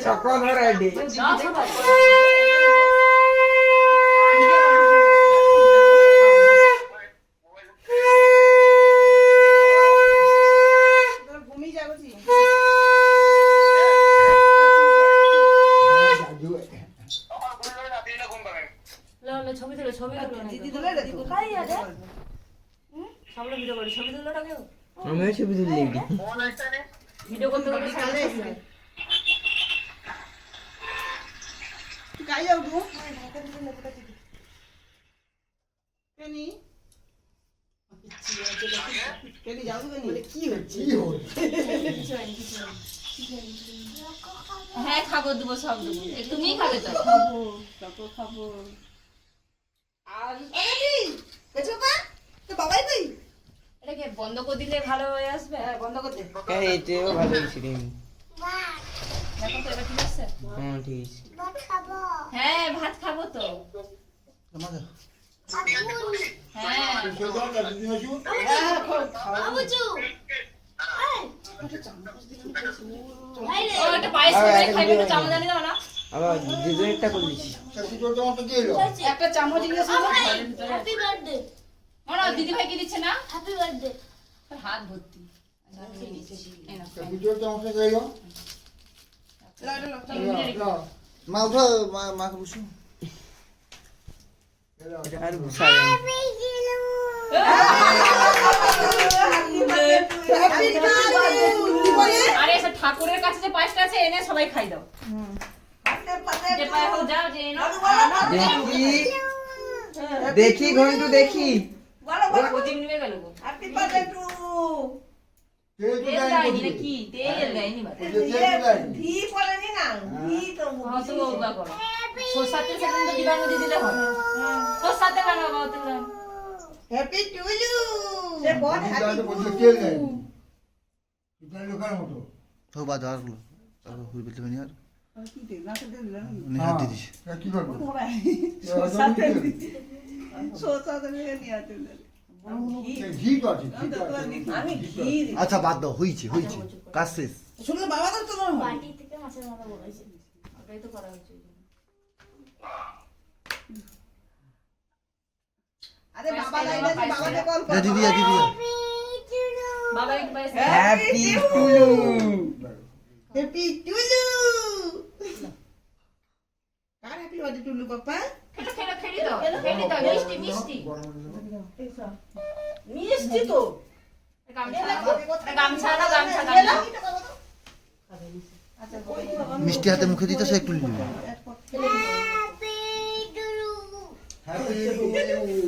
Chakradhar ID ছবি তুলো ছবি তুলো দিদি তুলে রে তুই খাই আছে সামনে ভিডিও করে ছবি তুলো না কেউ আমি ছবি তুলি ভিডিও করতে করতে কালে তুই কাই যাও গো কেনি কেনি যাও কেনি বলে কি হচ্ছে হ্যাঁ খাবো দেবো সব দেবো তুমিই খাবে তো খাবো আর আরে পেছো পা তো বাবাই তুই এটাকে বন্ধ করে দিলে ভালো হয়ে আসবে হ্যাঁ বন্ধ কর দে এইটাও ভালো হয়েছে রে দেখো তো এবার ঠিক আছে হ্যাঁ ঠিক আছে হ্যাঁ ভাত খাবো তো হ্যাঁ ও একটা পায়েস করে খাইবে তো চামচ জানি দাও না আবার দুটো একটা করে দিছি একটা চামচ নিয়ে এসো হ্যাপি বার্থডে মনে দিদি ভাই কি দিচ্ছে না হ্যাপি বার্থডে হাত ভর্তি মা উঠো মাকে বসো এটা আর ঘুষা আরে এসব ঠাকুরের কাছে যে পায়েসটা আছে এনে সবাই খাই দাও যে পায়ে হোক যাও যে এনো দেখি দেখি ঘন্টু দেখি প্রদীপ নিবে গেল গো হ্যাপি বার্থডে টু তেল দেয়নি না কি তেল দেয়নি বাবা ঘি পড়েনি না ঘি তো হয়তো বাবা করো সরষার তেল সেদিন তো দিবার মধ্যে দিলে হয় সরষার তেল বানাবো বাবা তেল হ্যাপি টু ইউ সে বল হ্যাপি তো বাদ আর গুলো তারপর হুই বলতে পারি আর কি দে না তো দিল নে হাত দিয়ে দিছি কি করবো সোচা তো নিয়ে আতে ঘি তো আছে আমি ঘি আচ্ছা বাদ দাও হইছে হইছে কাজ শেষ শুনলে বাবা তো তো বাটি থেকে মাছের মাথা বলাইছে ওটাই তো করা হচ্ছে আরে বাবা লাইনে বাবাকে কল কর দিদি দিদি বাবা এক পায়েস হ্যাপি টুলু হ্যাপি টুলু কার হ্যাপি বার্থডে টুলু পাপা খেড়ে দাও মিষ্টি মিষ্টি মিষ্টি তো গামছা মিষ্টি হাতে মুখে দিতেছ একটু নিবি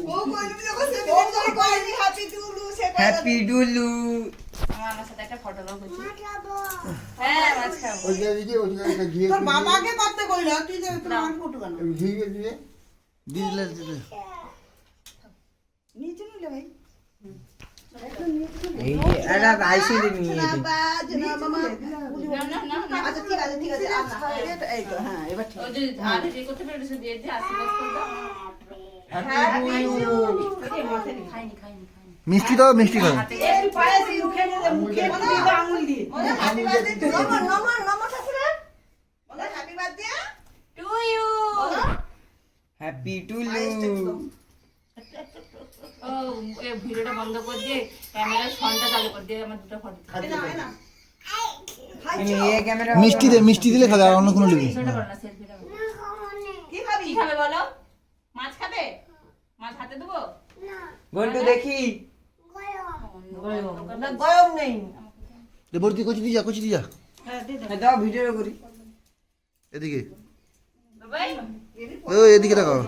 ও কইলি যখন সে ও কইলি হ্যাপি টুলু সে হ্যাপি ডুলু আমার সাথে একটা ফটো দাও বলছি হ্যাঁ মাছ খাবো ওই দিকে ঘি তোর বাবাকে করতে কইল তুই তো তোর আমার ফটো কেন ঘি দিয়ে দিদিলে দিদি নিচে নিলে ভাই এই এটা রাইসে নিয়ে দিই বাবা জনা মামা না আচ্ছা ঠিক আছে আচ্ছা এই তো হ্যাঁ এবার ঠিক ও যে আর যে করতে পেরেছে দিয়ে দিয়ে আশীর্বাদ করে দাও খাইনি মিষ্টি দাও মিষ্টি খাও এই পায়েস মুখে দিয়ে আঙুল দিয়ে হ্যাপি বার্থডে নমো ঠাকুরের বলো happy birthday to you happy Tulu ও এই ভিডিওটা বন্ধ করে দিয়ে ক্যামেরার ফোনটা চালু করে দিয়ে আমার দুটো ফটো না এই ক্যামেরা মিষ্টি দিলে খাবে আর অন্য কোনো নিবি সেটা করো না সেলফিটা কি খাবি কি খাবে বলো মাছ খাবে মাছ হাতে দেবো ঘন্টু দেখি না গয়ম নেই দে বর্তি কচি দিয়া হ্যাঁ দে দে দাও ভিডিও করি এদিকে বাবাই ও এদিকে তাকাও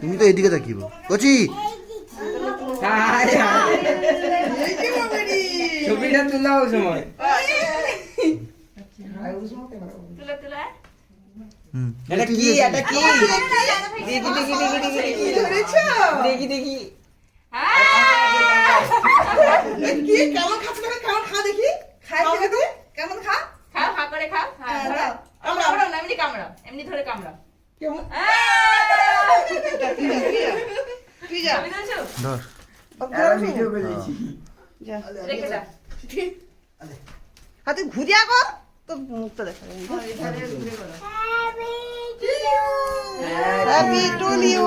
তুমি তো এদিকে তাকিব কচি হাই হাই এই কি বাবারি ছবিটা তুলাও সময় তুলে হুম এটা কি দেখি কি ধরেছো দেখি কি কেমন খাচ্ছ কেমন খা দেখি খাই দেখি কেমন খা খাও খা করে খাও হ্যাঁ হ্যাঁ, কামড়া না এমনি কামড়া এমনি ধরে কামড়া কেমন তুই যা আমি দিয়েছো ধর ভিডিও করেছি যা রেখে দাও হাতে ঘুরিয়া কর তো মুখটা দেখা যায় হ্যাপি টু ইউ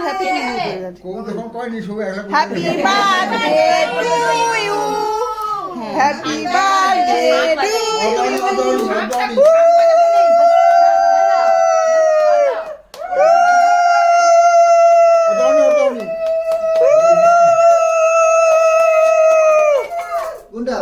হ্যাপি কোন যখন কয়নি সবাই একলা happy birthday to you happy birthday to কোনটা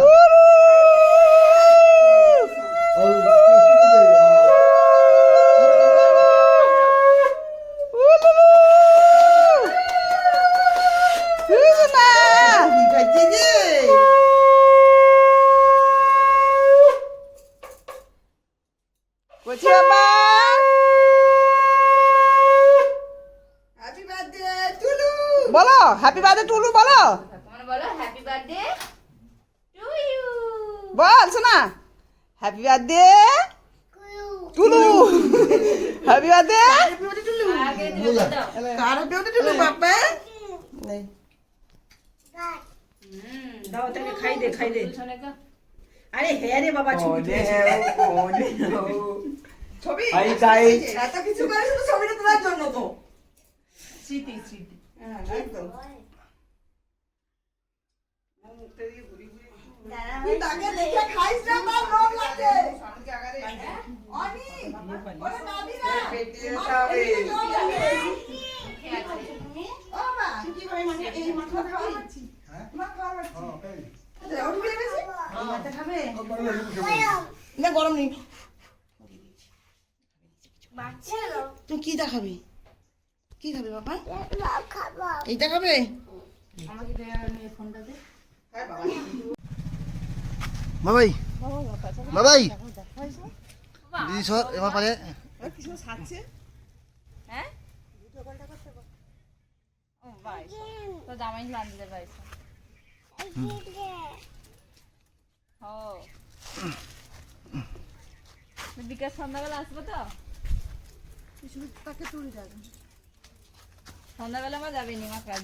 বলো হ্যাপি বার্থডে টুলু বলো তোমরা বলো হ্যাপি বার্থডে টু ইউ। বল শোনা হ্যাপি বার্থডে টুলু হ্যাপি বার্থডে আগে দিলে দাও। কার হ্যাপি বার্থডে টুলু বাবা দাও তাকে খাই দে শোনে গো। আরে হ্যাঁ রে বাবা ছবি ওনে ও ছবি হাই গাই এত কিছু করে শুধু ছবিটা তোলার জন্য তো স্মৃতি স্মৃতি হ্যাঁ একদম তুই তাকে দেখে খাইস না তার লোভ লাগে অনি ওরে নাবি না পেটে যাবে ও মা কি ভাই মানে এই মাথা খাওয়া যাচ্ছি মা খাওয়া যাচ্ছি ওর বিয়ে গেছে মাথা খাবে না গরম নেই তুমি কি দেখাবে কি খাবে বাবা এইটা খাবে আমাকে দে নিয়ে ফোনটা দে। বাবাই বাবাই দিদি সর এবার পারে কিছু সাজছে হ্যাঁ ও ভাই তো জামাই লান্দে ভাই ও বিকাশ সন্ধ্যাবেলা আসবো তো তাকে তুলে যাবে সন্ধ্যাবেলা আমার যাবেনি মা কাল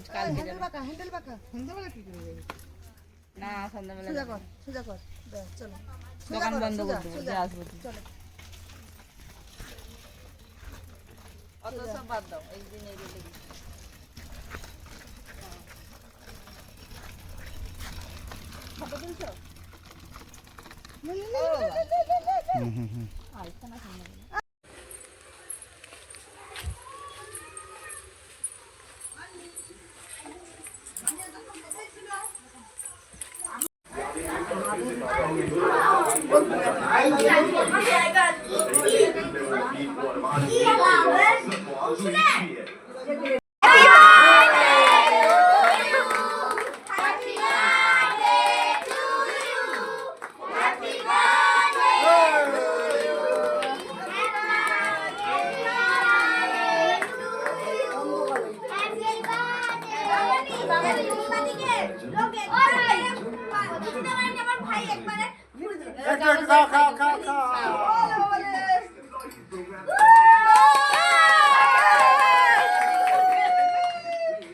হ্যান্ডেল বাঁকা সন্ধ্যাবেলা কি করে যাবে না সন্ধ্যাবেলা সোজা কর চলো দোকান বন্ধ করে দেবো যে আসবো তুই। চলো অত সব বাদ দাও একদিন এই রেটে ফটো তুলছো ও আচ্ছা না সন্ধ্যাবেলা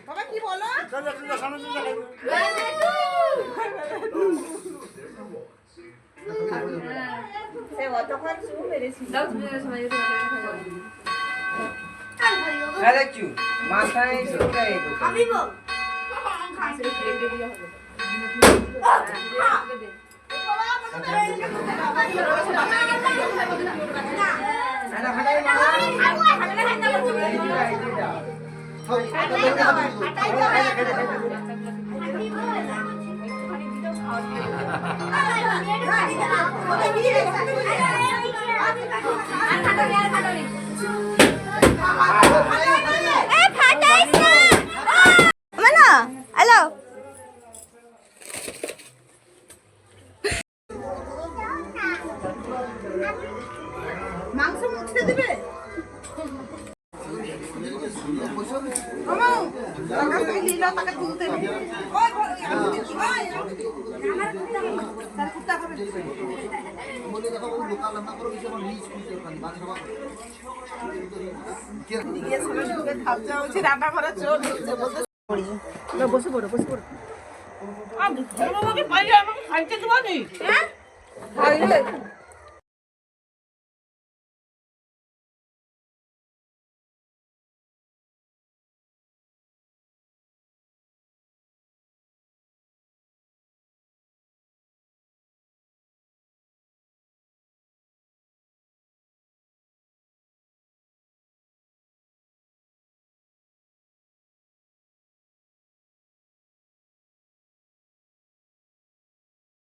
বাবা কি বলো দাও তুমি সবাই আরে চু মাথায় শুকা এটা আরে হাটাই হ্যালো মাংস মুছতে দিবে টাকা তুলতে রান্না করার চোর বসে পড়ো বসে পড়ো আমাকে পাইলে আমাকে খাইতে দেবো নি হ্যাঁ খাই রে